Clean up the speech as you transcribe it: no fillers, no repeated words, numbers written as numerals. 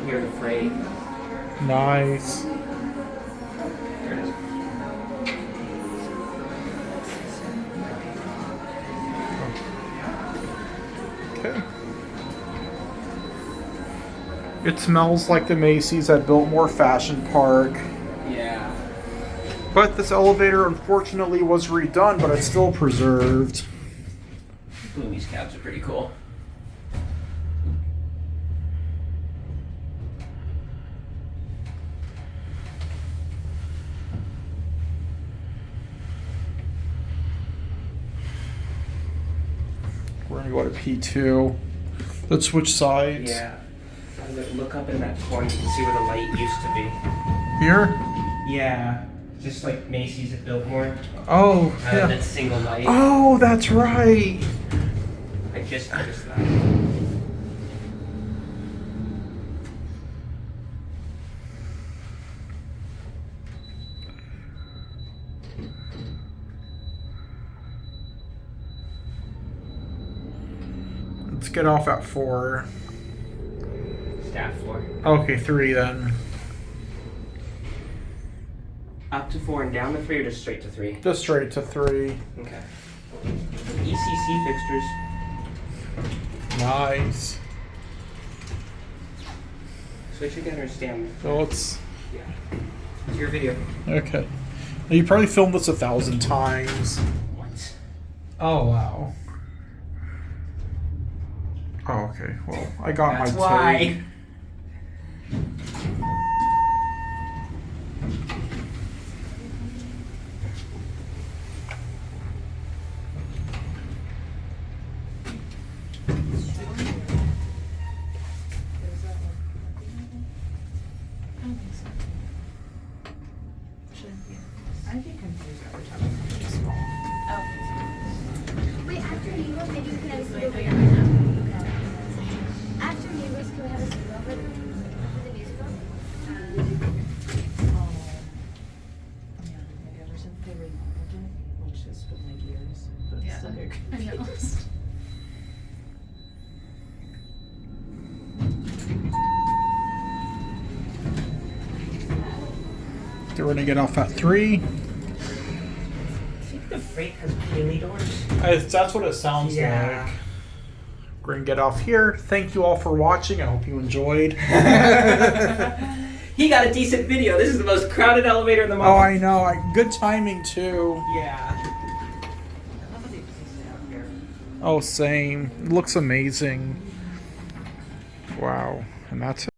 hear the freight. Nice. There it is. Okay. It smells like the Macy's at Biltmore Fashion Park. Yeah. But this elevator unfortunately was redone, but it's still preserved. Bloomie's cabs are pretty cool. We're gonna go to P2. Let's switch sides. Yeah. Look up in that corner, you can see where the light used to be. Here? Yeah. Just like Macy's at Biltmore. Oh, yeah. That single light. Oh, that's right. I just noticed that. Let's get off at 4. Staff floor. Okay, 3 then. Up to 4 and down to 3 or just straight to 3? Just straight to 3. Okay. ECC fixtures. Nice. Switch again or stand? So let's. Yeah. It's your video. Okay. Now, you probably filmed this 1,000 times. What? Oh, wow. Oh, okay. Well, I got That's my why. take. I'd be confused every time I come to this mall. Oh. Wait, after you go, maybe we can have a sleepover. Okay. After neighbors, can we have a sleepover after the musical? Oh. Yeah, maybe ever since they remodeled it, which has been like years, but Yeah, still very I know. confused. We're gonna get off at 3. I think the freight has wheelie doors. That's what it sounds like. We're gonna get off here. Thank you all for watching. I hope you enjoyed. He got a decent video. This is the most crowded elevator in the mall. Oh, I know. Good timing too. Yeah. I love how they placed it out here. Oh, same. It looks amazing. Wow. And that's it.